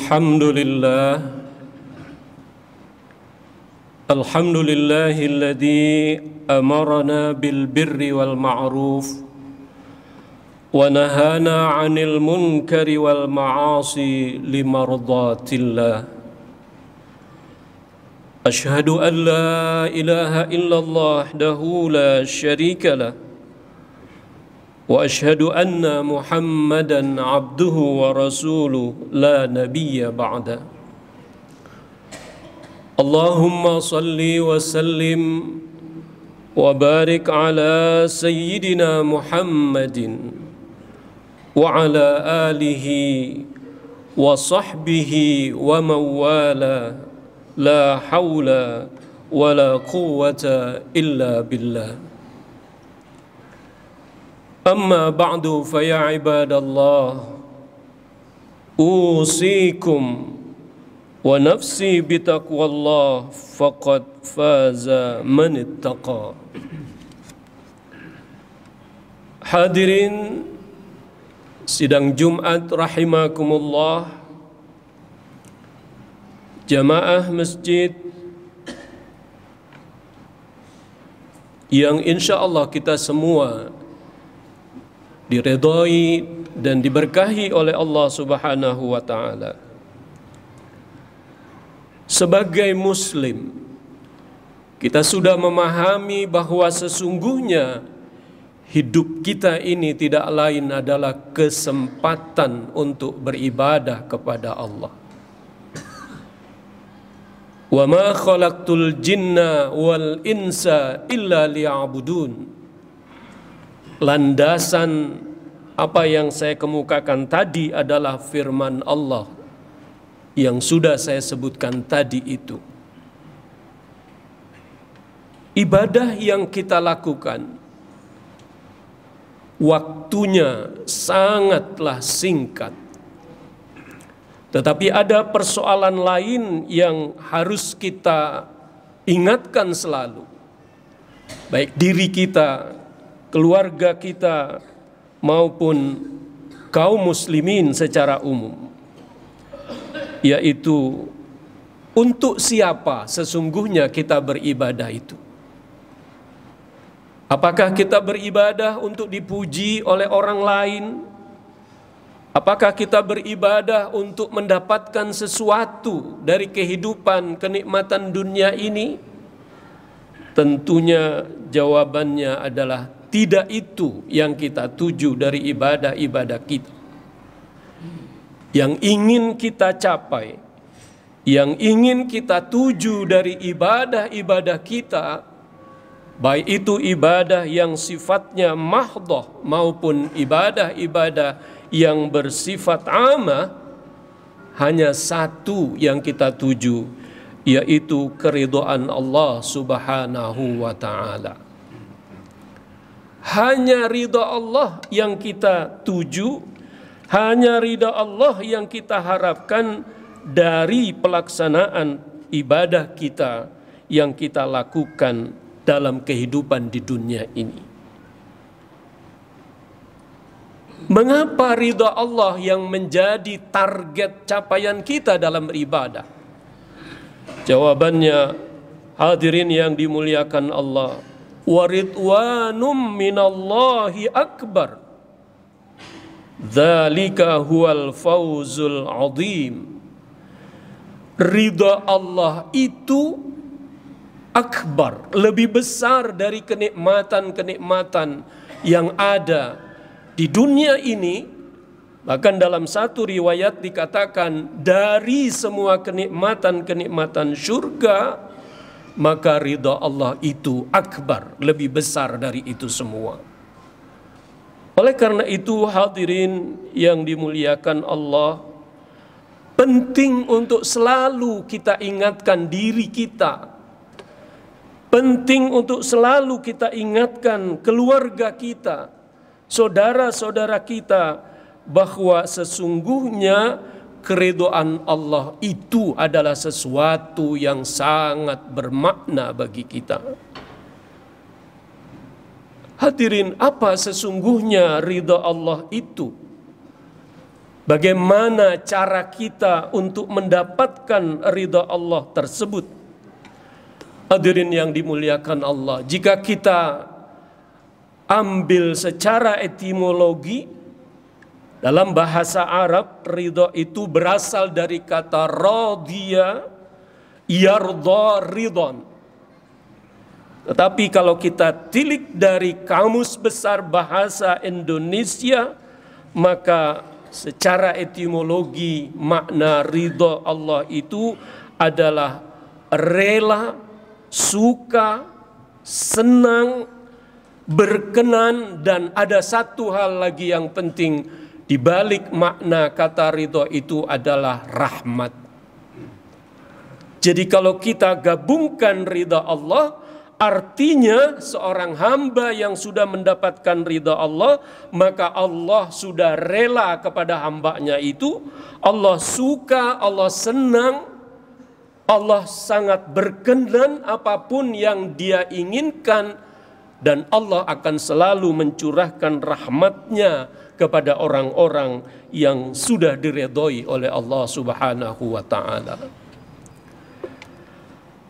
الحمد لله الذي أمرنا بالبر والمعروف ونهانا عن المنكر والمعاصي لمرضات الله. أشهد أن لا إله إلا الله وحده لا شريك له وأشهد أن محمدًا عبده ورسوله لا نبي بعده. اللهم صل وسلم وبارك على سيدنا محمد وعلى آله وصحبه ومن والاه لا حول ولا قوة إلا بالله. أما بعد فيا عباد الله أوصيكم ونفسي بتقوى الله فقد فاز من اتقى. Hadirin sidang Jumat rahimakumullah, jamaah masjid yang insya Allah kita semua diridhai dan diberkahi oleh Allah Subhanahu wa ta'ala. Sebagai muslim, kita sudah memahami bahwa sesungguhnya hidup kita ini tidak lain adalah kesempatan untuk beribadah kepada Allah. Wa ma khalaqtul jinna wal insa illa liya'budun. Landasan apa yang saya kemukakan tadi adalah firman Allah yang sudah saya sebutkan tadi itu. Ibadah yang kita lakukan waktunya sangatlah singkat. Tetapi ada persoalan lain yang harus kita ingatkan selalu. Baik diri kita, keluarga kita, maupun kaum muslimin secara umum, yaitu untuk siapa sesungguhnya kita beribadah itu. Apakah kita beribadah untuk dipuji oleh orang lain? Apakah kita beribadah untuk mendapatkan sesuatu dari kehidupan kenikmatan dunia ini? Tentunya jawabannya adalah tidak itu yang kita tuju dari ibadah-ibadah kita. Yang ingin kita capai, yang ingin kita tuju dari ibadah-ibadah kita, baik itu ibadah yang sifatnya mahdhah maupun ibadah-ibadah yang bersifat amah, hanya satu yang kita tuju, yaitu keridhaan Allah Subhanahu wa ta'ala. Hanya ridha Allah yang kita tuju, hanya ridha Allah yang kita harapkan dari pelaksanaan ibadah kita yang kita lakukan dalam kehidupan di dunia ini. Mengapa ridha Allah yang menjadi target capaian kita dalam beribadah? Jawabannya, hadirin yang dimuliakan Allah, wa ridwanum minallahi akbar, dzalika huwal fawzul azim. Ridha Allah itu akbar, lebih besar dari kenikmatan-kenikmatan yang ada di dunia ini. Bahkan dalam satu riwayat dikatakan dari semua kenikmatan-kenikmatan surga, maka ridha Allah itu akbar, lebih besar dari itu semua. Oleh karena itu hadirin yang dimuliakan Allah, penting untuk selalu kita ingatkan diri kita, penting untuk selalu kita ingatkan keluarga kita, saudara-saudara kita, bahwa sesungguhnya keridhaan Allah itu adalah sesuatu yang sangat bermakna bagi kita. Hadirin, apa sesungguhnya ridha Allah itu? Bagaimana cara kita untuk mendapatkan ridha Allah tersebut? Hadirin yang dimuliakan Allah, jika kita ambil secara etimologi, dalam bahasa Arab, ridha itu berasal dari kata radhiya, yardha ridhan. Tetapi kalau kita tilik dari Kamus Besar Bahasa Indonesia, maka secara etimologi makna ridha Allah itu adalah rela, suka, senang, berkenan, dan ada satu hal lagi yang penting di balik makna kata ridha itu adalah rahmat. Jadi kalau kita gabungkan ridha Allah, artinya seorang hamba yang sudah mendapatkan ridha Allah, maka Allah sudah rela kepada hambanya itu. Allah suka, Allah senang, Allah sangat berkenan apapun yang Dia inginkan, dan Allah akan selalu mencurahkan rahmatnya kepada orang-orang yang sudah diridhoi oleh Allah Subhanahu wa ta'ala.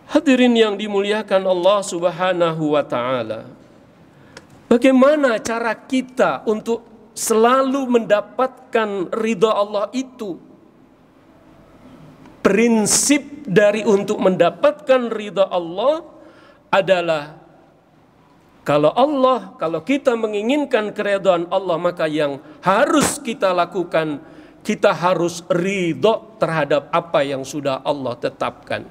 Hadirin yang dimuliakan Allah Subhanahu wa ta'ala, bagaimana cara kita untuk selalu mendapatkan ridha Allah itu? Prinsip dari untuk mendapatkan ridha Allah adalah kalau kita menginginkan keridhaan Allah, maka yang harus kita lakukan, kita harus ridho terhadap apa yang sudah Allah tetapkan.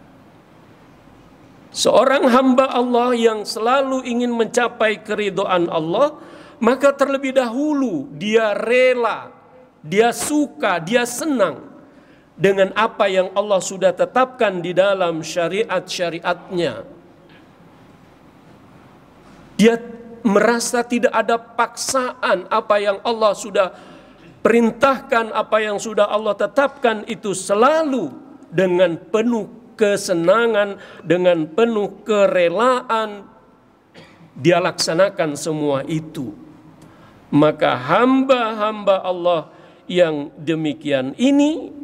Seorang hamba Allah yang selalu ingin mencapai keridhaan Allah, maka terlebih dahulu dia rela, dia suka, dia senang dengan apa yang Allah sudah tetapkan di dalam syariat-syariatnya. Dia merasa tidak ada paksaan, apa yang Allah sudah perintahkan, apa yang sudah Allah tetapkan itu selalu dengan penuh kesenangan, dengan penuh kerelaan dia laksanakan semua itu. Maka hamba-hamba Allah yang demikian ini,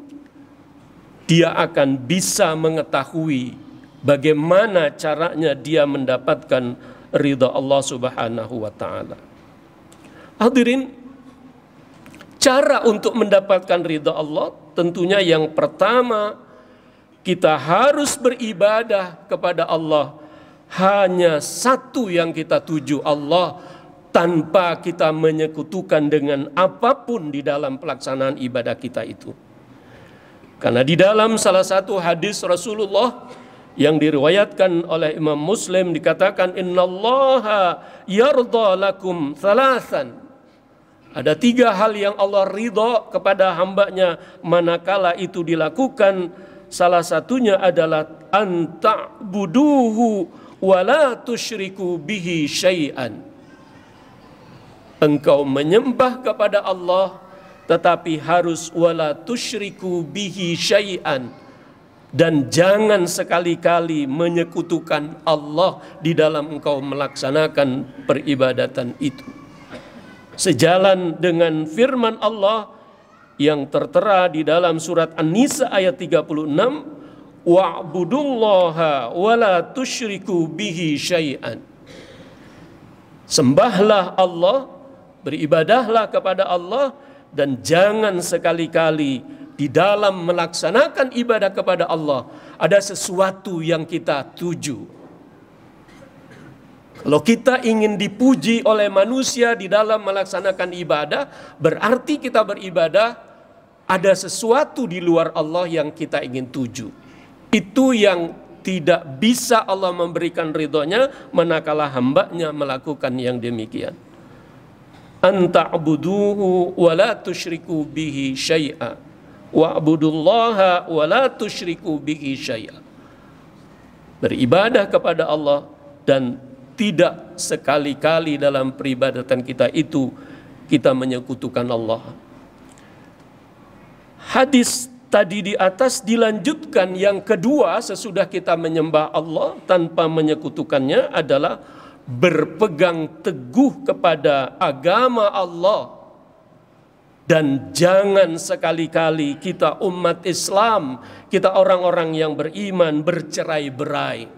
dia akan bisa mengetahui bagaimana caranya dia mendapatkan ridha Allah Subhanahu wa ta'ala. Hadirin, cara untuk mendapatkan ridha Allah tentunya yang pertama, kita harus beribadah kepada Allah hanya satu yang kita tuju, Allah, tanpa kita menyekutukan dengan apapun di dalam pelaksanaan ibadah kita itu. Karena di dalam salah satu hadis Rasulullah yang diriwayatkan oleh Imam Muslim dikatakan, innallaha yardha lakum thalathan. Ada 3 hal yang Allah ridha kepada hambanya manakala itu dilakukan. Salah satunya adalah anta'buduhu wa la tusyriku bihi syai'an. Engkau menyembah kepada Allah tetapi harus wala tusyriku bihi syai'an, dan jangan sekali-kali menyekutukan Allah di dalam engkau melaksanakan peribadatan itu. Sejalan dengan firman Allah yang tertera di dalam surat An-Nisa ayat 36, wa'budullaha wa la tusyriku bihi syai'an. Sembahlah Allah, beribadahlah kepada Allah, dan jangan sekali-kali di dalam melaksanakan ibadah kepada Allah ada sesuatu yang kita tuju. Kalau kita ingin dipuji oleh manusia di dalam melaksanakan ibadah, berarti kita beribadah ada sesuatu di luar Allah yang kita ingin tuju. Itu yang tidak bisa Allah memberikan ridhonya manakala hambanya melakukan yang demikian. Anta'buduhu wa la tusyriku bihi syai'a. Wa'budullaha wa la tusyriku bihi syai'a. Beribadah kepada Allah dan tidak sekali-kali dalam peribadatan kita itu kita menyekutukan Allah. Hadis tadi di atas dilanjutkan, yang kedua sesudah kita menyembah Allah tanpa menyekutukannya adalah berpegang teguh kepada agama Allah. Dan jangan sekali-kali kita umat Islam, kita orang-orang yang beriman bercerai-berai.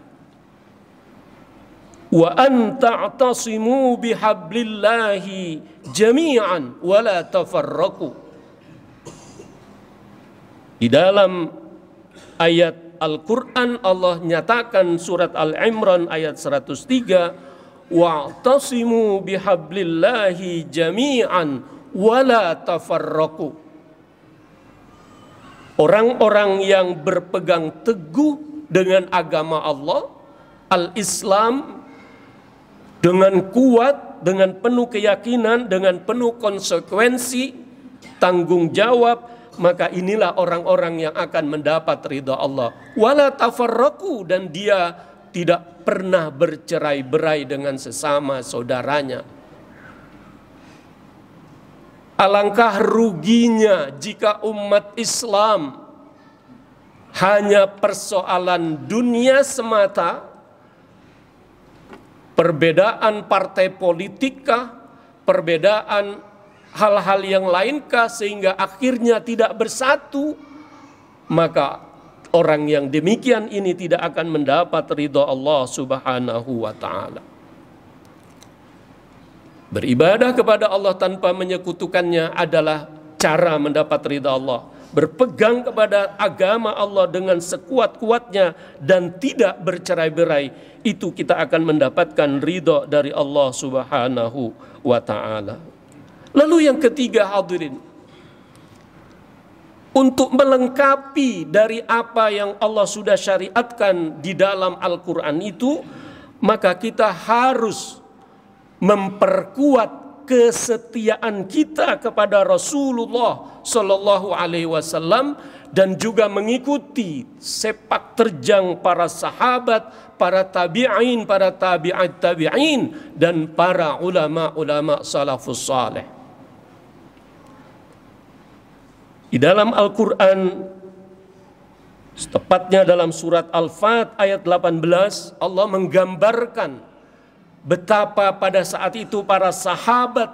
Wa an ta'tasimu bihablillahi jami'an wa la tafarraqu. Di dalam ayat Al-Quran Allah nyatakan surat Al-Imran ayat 103, wa'tasimu bihablillahi jami'an wala tafarraqu. Orang-orang yang berpegang teguh dengan agama Allah, al-Islam, dengan kuat, dengan penuh keyakinan, dengan penuh konsekuensi, tanggung jawab, maka inilah orang-orang yang akan mendapat ridha Allah. Wala tafarraqu, dan dia tidak pernah bercerai-berai dengan sesama saudaranya. Alangkah ruginya jika umat Islam hanya persoalan dunia semata, perbedaan partai politika, perbedaan hal-hal yang lainkah, sehingga akhirnya tidak bersatu, maka orang yang demikian ini tidak akan mendapat ridha Allah Subhanahu wa ta'ala. Beribadah kepada Allah tanpa menyekutukannya adalah cara mendapat ridha Allah. Berpegang kepada agama Allah dengan sekuat-kuatnya dan tidak bercerai-berai, itu kita akan mendapatkan ridha dari Allah Subhanahu wa ta'ala. Lalu yang ketiga, hadirin, untuk melengkapi dari apa yang Allah sudah syariatkan di dalam Al-Quran itu, maka kita harus memperkuat kesetiaan kita kepada Rasulullah Sallallahu Alaihi Wasallam dan juga mengikuti sepak terjang para sahabat, para tabi'in, para tabi'at tabi'in, dan para ulama-ulama salafus saleh. Di dalam Al-Quran, tepatnya dalam surat Al-Fat ayat 18, Allah menggambarkan betapa pada saat itu para sahabat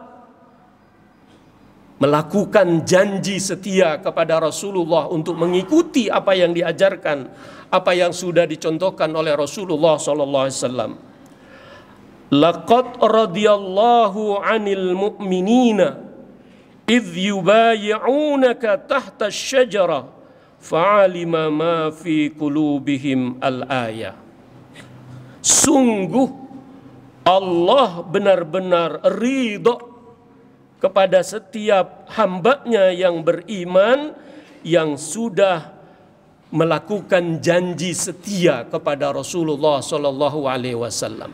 melakukan janji setia kepada Rasulullah untuk mengikuti apa yang diajarkan, apa yang sudah dicontohkan oleh Rasulullah SAW. Laqad radiyallahu 'anil mu'minina idh yubayi'unaka tahta asy-syajarah fa'alima ma fi qulubihim al-ayah. Sungguh Allah benar-benar ridha kepada setiap hambanya yang beriman yang sudah melakukan janji setia kepada Rasulullah Sallallahu Alaihi Wasallam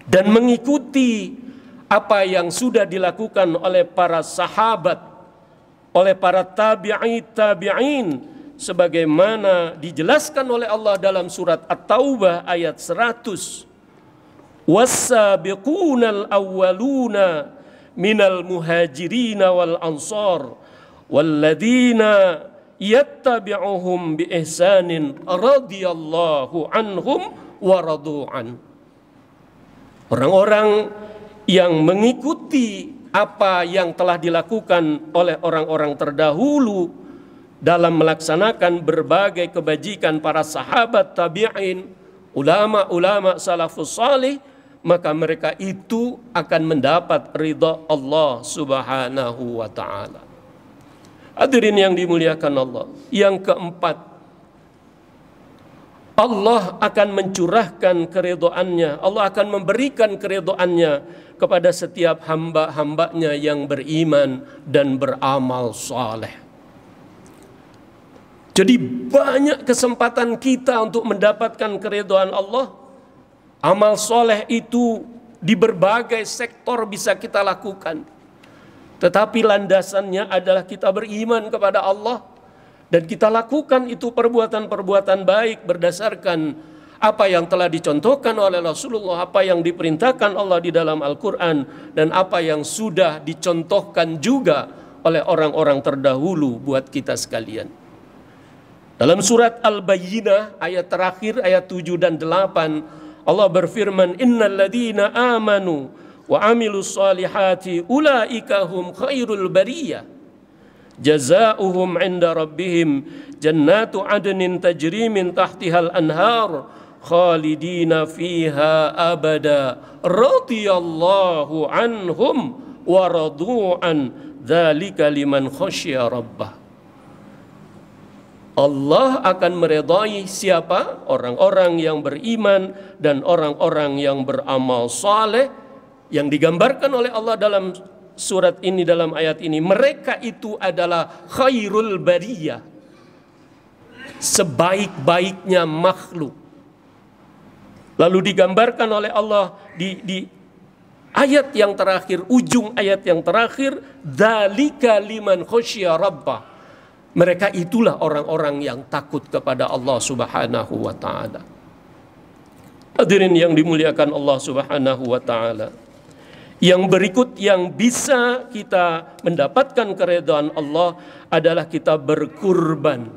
dan mengikuti apa yang sudah dilakukan oleh para sahabat, oleh para tabi'in, sebagaimana dijelaskan oleh Allah dalam surat At-Taubah ayat 100. Was-sabiqunal awwaluna minal muhajirin wal ansar walladzina yattabi'uhum bi ihsanin radhiyallahu anhum wa radu'an. Orang-orang yang mengikuti apa yang telah dilakukan oleh orang-orang terdahulu dalam melaksanakan berbagai kebajikan para sahabat, tabi'in, ulama-ulama salafus salih, maka mereka itu akan mendapat ridha Allah Subhanahu wa ta'ala. Hadirin yang dimuliakan Allah, yang keempat, Allah akan mencurahkan keridhaannya, Allah akan memberikan keridhaannya kepada setiap hamba-hambanya yang beriman dan beramal saleh. Jadi banyak kesempatan kita untuk mendapatkan keridhaan Allah. Amal soleh itu di berbagai sektor bisa kita lakukan. Tetapi landasannya adalah kita beriman kepada Allah. Dan kita lakukan itu perbuatan-perbuatan baik berdasarkan apa yang telah dicontohkan oleh Rasulullah, apa yang diperintahkan Allah di dalam Al-Quran, dan apa yang sudah dicontohkan juga oleh orang-orang terdahulu buat kita sekalian. Dalam surat Al-Bayyinah ayat terakhir, ayat 7 dan 8, Allah berfirman, innal ladzina amanu wa amilus salihati ulaika hum khairul bariyah. jazaohum 'inda rabbihim jannatu 'adnin tajri min tahtihal anhar khalidina fiha abada radhiyallahu anhum wa radu'an dzalika liman khasyiya rabbah. Allah akan meridai siapa? Orang-orang yang beriman dan orang-orang yang beramal saleh, yang digambarkan oleh Allah dalam surat ini, dalam ayat ini. Mereka itu adalah khairul bariyah, sebaik-baiknya makhluk. Lalu digambarkan oleh Allah di ayat yang terakhir, ujung ayat yang terakhir, dzalika liman khasyiya rabbah. Mereka itulah orang-orang yang takut kepada Allah Subhanahu wa taala. Hadirin yang dimuliakan Allah Subhanahu wa taala. Yang berikut yang bisa kita mendapatkan keridhaan Allah adalah kita berkurban.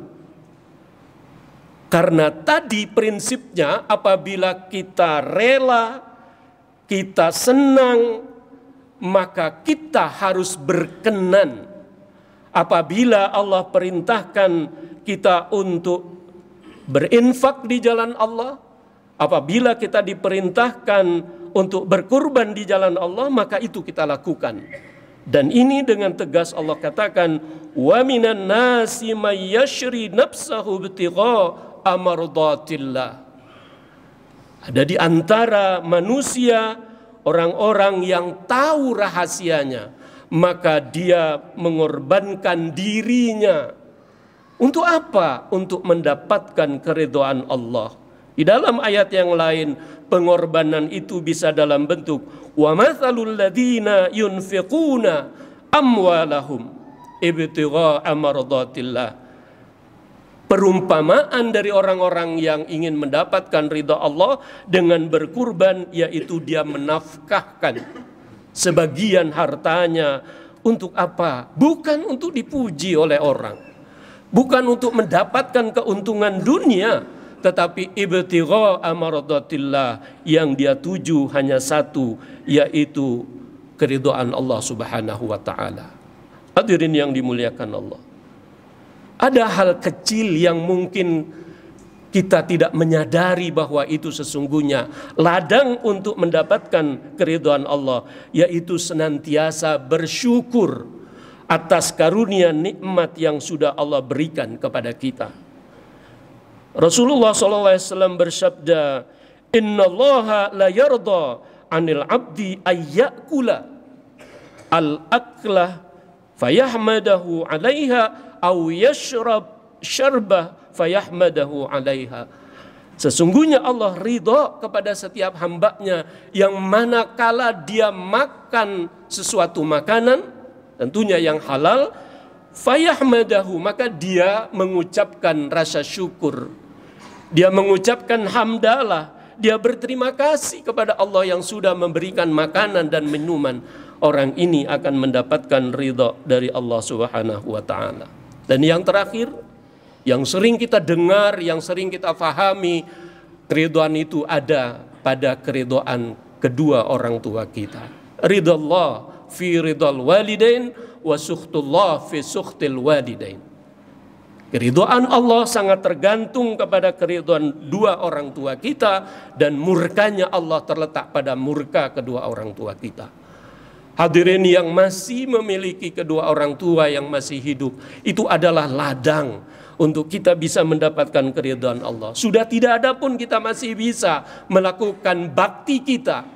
Karena tadi prinsipnya apabila kita rela, kita senang, maka kita harus berkenan. Apabila Allah perintahkan kita untuk berinfak di jalan Allah, apabila kita diperintahkan untuk berkurban di jalan Allah, maka itu kita lakukan. Dan ini dengan tegas Allah katakan, wa minan nasi may yashri nafsahu ibtigha'a mardatillah. Ada di antara manusia orang-orang yang tahu rahasianya, maka dia mengorbankan dirinya. Untuk apa? Untuk mendapatkan keridhaan Allah. Di dalam ayat yang lain, pengorbanan itu bisa dalam bentuk wa mathalul ladzina yunfiquna amwalahum ibtigha'a mardatillah. Perumpamaan dari orang-orang yang ingin mendapatkan ridha Allah dengan berkurban, yaitu dia menafkahkan sebagian hartanya. Untuk apa? Bukan untuk dipuji oleh orang, bukan untuk mendapatkan keuntungan dunia, tetapi ibtigha'a mardatillah, yang dia tuju hanya satu, yaitu keridhaan Allah Subhanahu wa taala. Hadirin yang dimuliakan Allah, ada hal kecil yang mungkin kita tidak menyadari bahwa itu sesungguhnya ladang untuk mendapatkan keridhaan Allah, yaitu senantiasa bersyukur atas karunia nikmat yang sudah Allah berikan kepada kita. Rasulullah SAW bersabda, innallaha la yarda 'anil 'abdi ayyakula al-aklah fayahmadahu 'alaiha aw yashrab syarbah fayahmadahu 'alaiha. Sesungguhnya Allah ridha kepada setiap hambanya yang manakala dia makan sesuatu makanan, tentunya yang halal, fayahmadahu, maka dia mengucapkan rasa syukur, dia mengucapkan hamdalah, dia berterima kasih kepada Allah yang sudah memberikan makanan dan minuman. Orang ini akan mendapatkan ridha dari Allah Subhanahu wa taala. Dan yang terakhir, yang sering kita dengar, yang sering kita fahami, keridhaan itu ada pada keridhaan kedua orang tua kita. Ridallah fi ridal walidain wa sukhtullah fi sukhtil walidain. Keridhaan Allah sangat tergantung kepada keridhaan dua orang tua kita, dan murkanya Allah terletak pada murka kedua orang tua kita. Hadirin yang masih memiliki kedua orang tua yang masih hidup, itu adalah ladang untuk kita bisa mendapatkan keridhaan Allah. Sudah tidak ada pun kita masih bisa melakukan bakti kita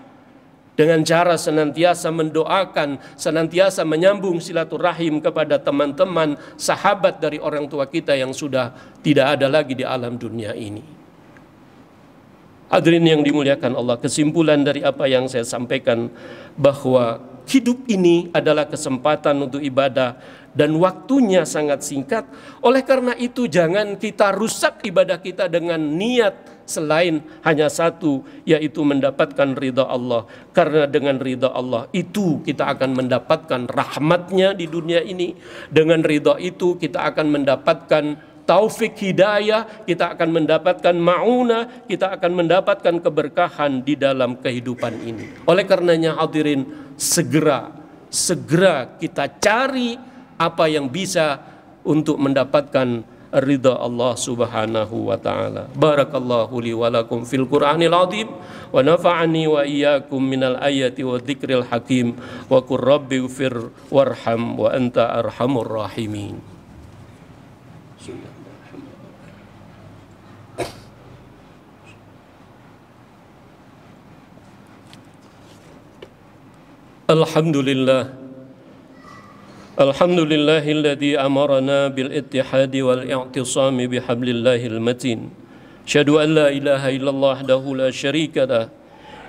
dengan cara senantiasa mendoakan, senantiasa menyambung silaturahim kepada teman-teman, sahabat dari orang tua kita yang sudah tidak ada lagi di alam dunia ini. Hadirin yang dimuliakan Allah, kesimpulan dari apa yang saya sampaikan, bahwa hidup ini adalah kesempatan untuk ibadah dan waktunya sangat singkat. Oleh karena itu jangan kita rusak ibadah kita dengan niat selain hanya satu, yaitu mendapatkan ridha Allah. Karena dengan ridha Allah itu kita akan mendapatkan rahmatnya di dunia ini. Dengan ridha itu kita akan mendapatkan taufik hidayah, kita akan mendapatkan ma'unah, kita akan mendapatkan keberkahan di dalam kehidupan ini. Oleh karenanya hadirin, segera kita cari apa yang bisa untuk mendapatkan ridha Allah Subhanahu wa taala. Barakallahu li wa lakum fil Qur'anil azim wa nafa'ani wa iyyakum minal ayati wa dzikril hakim wa qur rabbi ighfir warham wa anta arhamur rahimin. Alhamdulillah. Alhamdulillahilladzi amarna bil ittihadi wal i'tisami bihablillahil matin. Asyhadu an la ilaha illallah wahdahu la syarika lah.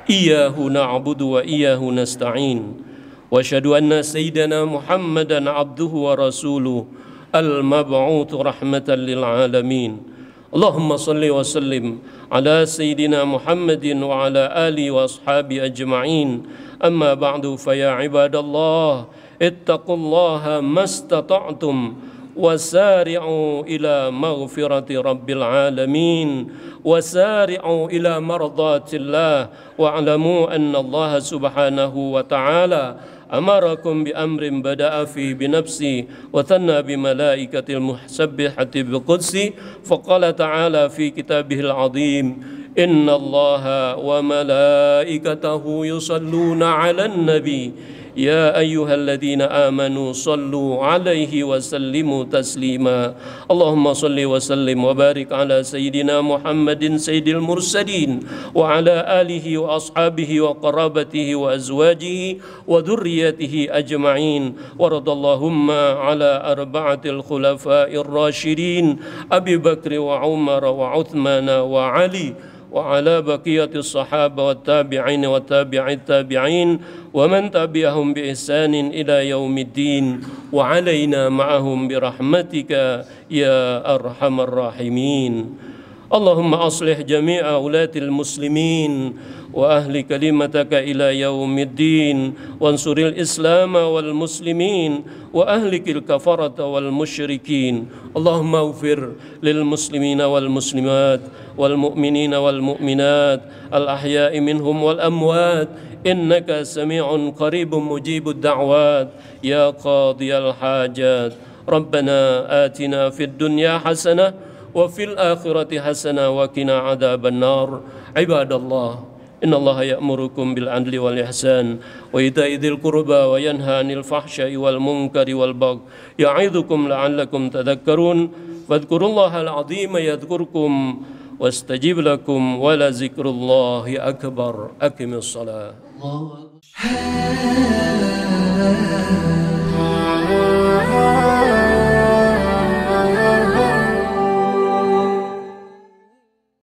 Iyyahu na'budu wa iyyahu nasta'in. Wa asyhadu anna sayyidana Muhammadan 'abduhu wa rasuluhu al-mab'uts rahmatan lil alamin. Allahumma shalli wa sallim ala sayyidina Muhammadin wa ala alihi wa ashabi ajma'in. Amma ba'du fa ya ibadallah ittaqullaha mastata'tum wasari'u ila maghfirati rabbil alamin wasari'u ila mardatillah wa'lamu anna Allah subhanahu wa ta'ala amarakum bi amrin bada'a fi bi nafsi wa thanna bi malaikatil musabbihati bi qudsi faqala ta'ala fi kitabihil azim inna Allaha wa malaikatahu yusalluna 'alan nabi يا أيها الذين آمنوا صلوا عليه وسلموا تسليما اللهم صل وسلم وبارك على سيدنا محمد سيد المرسلين وعلى آله وأصحابه وقرابته وأزواجه وذريته أجمعين وارض اللهم على أربعة الخلفاء الراشدين أبي بكر وعمر وعثمان وعلي وعلى بقية الصحابة والتابعين وتابعي التابعين ومن تبعهم بإحسان إلى يوم الدين وعلينا معهم برحمتك يا أرحم الراحمين اللهم أصلح جميع ولاة المسلمين وأهل كلمتك إلى يوم الدين وانصر الإسلام والمسلمين وأهلك الكفرة والمشركين اللهم اغفر للمسلمين والمسلمات والمؤمنين والمؤمنات الأحياء منهم والأموات إنك سميع قريب مجيب الدعوات يا قاضي الحاجات ربنا آتنا في الدنيا حسنة وفي الآخرة حسنة وقنا عذاب النار عباد الله إن الله يأمركم بالعدل والإحسان وإيتاء ذي القربى وينهى عن الفحشاء والمنكر والبغي يعظكم لعلكم تذكرون فاذكروا الله العظيم يذكركم واستجب لكم ولذكر الله أكبر أقم الصلاة